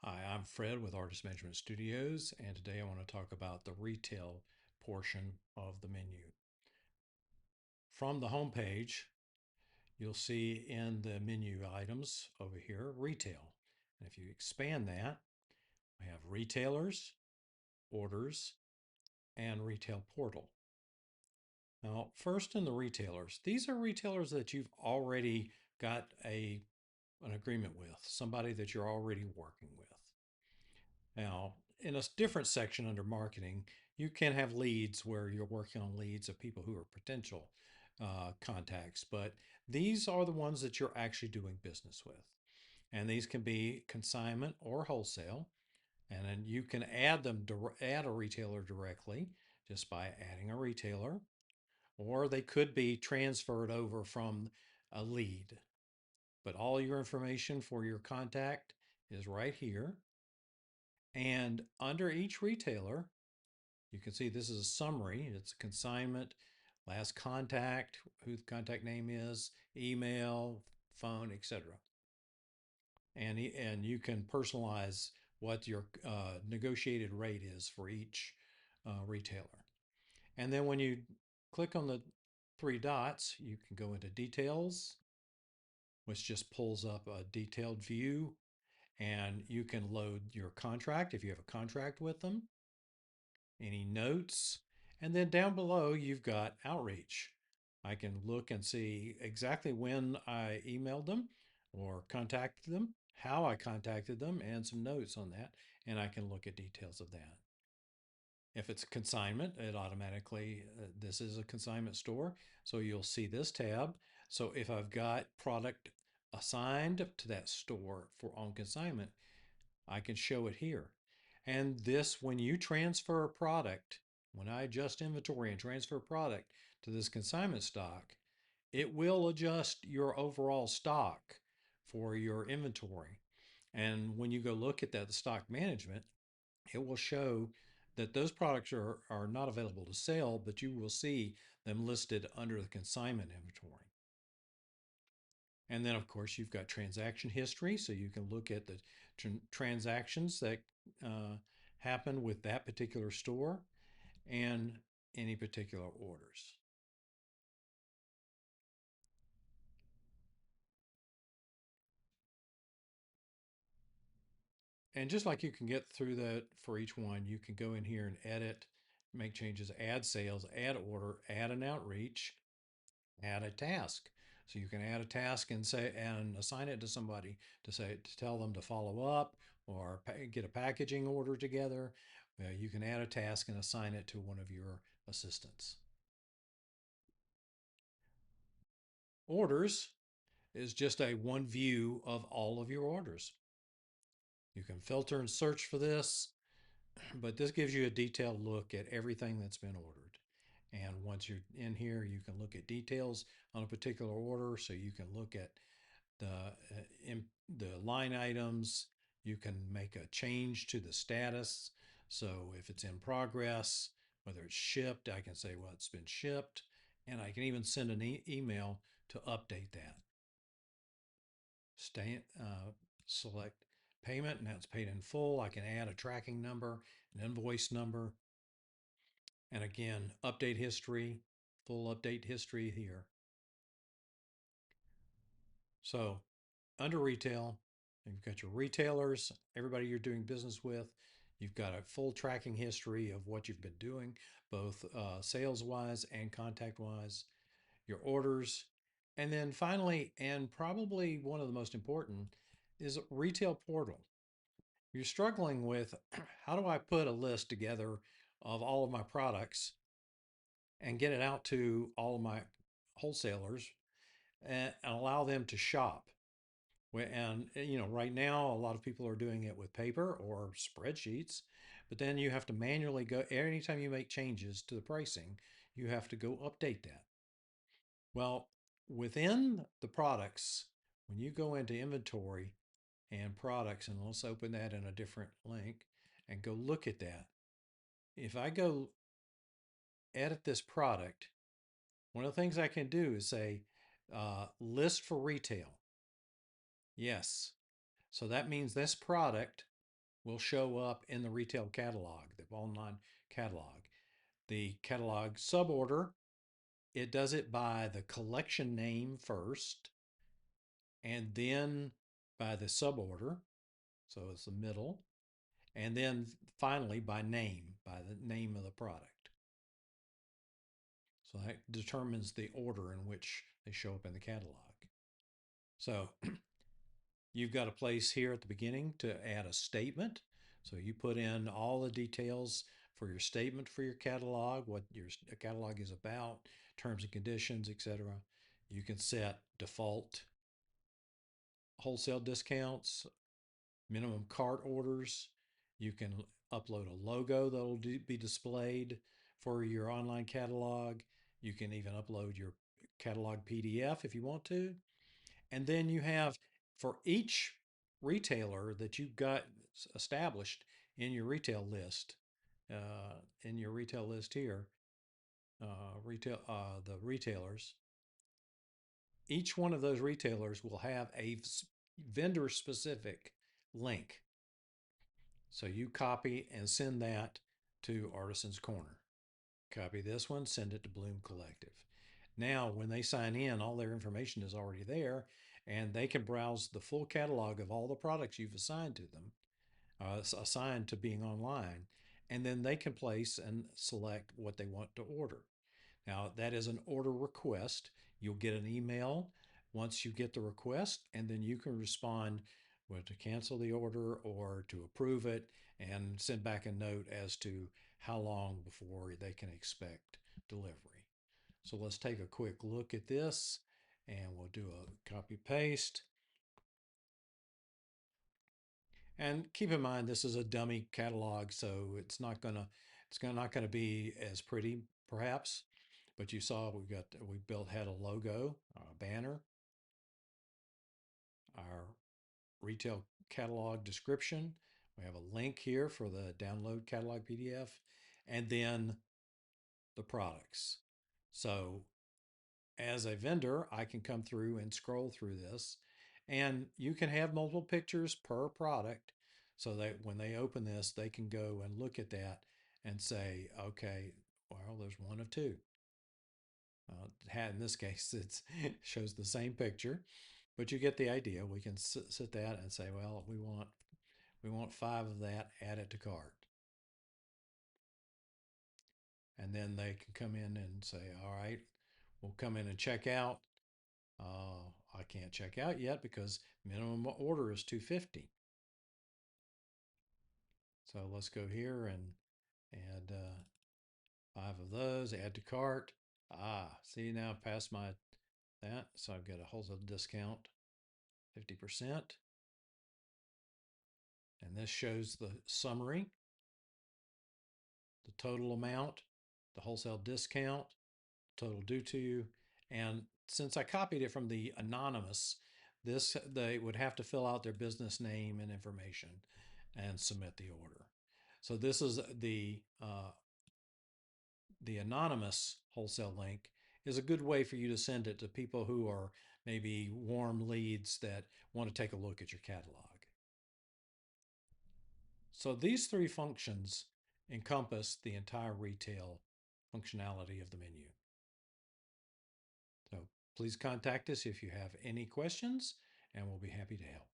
Hi, I'm Fred with Artist Management Studios, and today I want to talk about the retail portion of the menu. From the home page, you'll see in the menu items over here, retail. And if you expand that, we have retailers, orders, and retail portal. Now, first in the retailers, these are retailers that you've already got an agreement with, somebody that you're already working with. Now, in a different section under marketing, you can have leads where you're working on leads of people who are potential contacts, but these are the ones that you're actually doing business with. And these can be consignment or wholesale. And then you can add add a retailer directly just by adding a retailer, or they could be transferred over from a lead. But all your information for your contact is right here. And under each retailer, you can see this is a summary. It's a consignment, last contact, who the contact name is, email, phone, etc. And you can personalize what your negotiated rate is for each retailer. And then when you click on the three dots, you can go into details, which just pulls up a detailed view, and you can load your contract if you have a contract with them, any notes, and then down below you've got outreach. I can look and see exactly when I emailed them or contacted them, how I contacted them, and some notes on that, and I can look at details of that. If it's consignment, it automatically, this is a consignment store, so you'll see this tab. So if I've got product assigned to that store for on consignment, I can show it here. And this, when you transfer a product, when I adjust inventory and transfer product to this consignment stock, it will adjust your overall stock for your inventory. And when you go look at that, the stock management, it will show that those products are not available to sell, but you will see them listed under the consignment inventory. And then, of course, you've got transaction history, so you can look at the transactions that uh, happen with that particular store and any particular orders. And just like you can get through that for each one, you can go in here and edit, make changes, add sales, add order, add an outreach, add a task. So you can add a task and say and assign it to somebody to tell them to follow up or get a packaging order together. You can add a task and assign it to one of your assistants. Orders is just a one view of all of your orders. You can filter and search for this, but this gives you a detailed look at everything that's been ordered. And once you're in here, you can look at details on a particular order. So you can look at the the line items. You can make a change to the status. So if it's in progress, whether it's shipped, I can say, well, it's been shipped. And I can even send an email to update that. Select payment, and that's paid in full. I can add a tracking number, an invoice number, and again, update history, full update history here. So under retail, you've got your retailers, everybody you're doing business with. You've got a full tracking history of what you've been doing, both sales wise and contact wise, your orders. And then finally, and probably one of the most important, is retail portal. You're struggling with how do I put a list together of all of my products and get it out to all of my wholesalers and allow them to shop. And right now, a lot of people are doing it with paper or spreadsheets, but then you have to manually go, anytime you make changes to the pricing, you have to go update that. Well, within the products, when you go into inventory and products, and let's open that in a different link and go look at that. If I go edit this product, one of the things I can do is say list for retail. Yes. So that means this product will show up in the retail catalog, the online catalog. The catalog suborder, it does it by the collection name first and then by the suborder. So it's the middle. And then finally by name, by the name of the product. So that determines the order in which they show up in the catalog. So you've got a place here at the beginning to add a statement. So you put in all the details for your statement for your catalog, what your catalog is about, terms and conditions, etc. You can set default wholesale discounts, minimum cart orders. You can upload a logo that will be displayed for your online catalog. You can even upload your catalog PDF if you want to. And then you have for each retailer that you've got established in your retail list, here, the retailers, each one of those retailers will have a vendor specific link. So you copy and send that to Artisans Corner. Copy this one, send it to Bloom Collective. Now, when they sign in, all their information is already there, and they can browse the full catalog of all the products you've assigned to them, assigned to being online, and then they can place and select what they want to order. Now, that is an order request. You'll get an email once you get the request, and then you can respond with to cancel the order or to approve it and send back a note as to how long before they can expect delivery. So let's take a quick look at this and we'll do a copy paste. And keep in mind, this is a dummy catalog, so it's not gonna be as pretty perhaps, but you saw had a logo, a banner, our retail catalog description. We have a link here for the download catalog PDF, and then the products. So as a vendor, I can come through and scroll through this, and you can have multiple pictures per product so that when they open this, they can go and look at that and say, okay, well, there's one of two. In this case, it shows the same picture, but you get the idea. We can sit that and say, well, we want 5 of that, add it to cart. And then they can come in and say, all right, we'll come in and check out. I can't check out yet because minimum order is $250. So let's go here and add 5 of those, add to cart. See now past that. So I've got a wholesale discount, 50%. And this shows the summary, the total amount, the wholesale discount, total due to you. And since I copied it from the anonymous, they would have to fill out their business name and information and submit the order. So this is the anonymous wholesale link is a good way for you to send it to people who are maybe warm leads that want to take a look at your catalog. So these 3 functions encompass the entire retail functionality of the menu. So please contact us if you have any questions, and we'll be happy to help.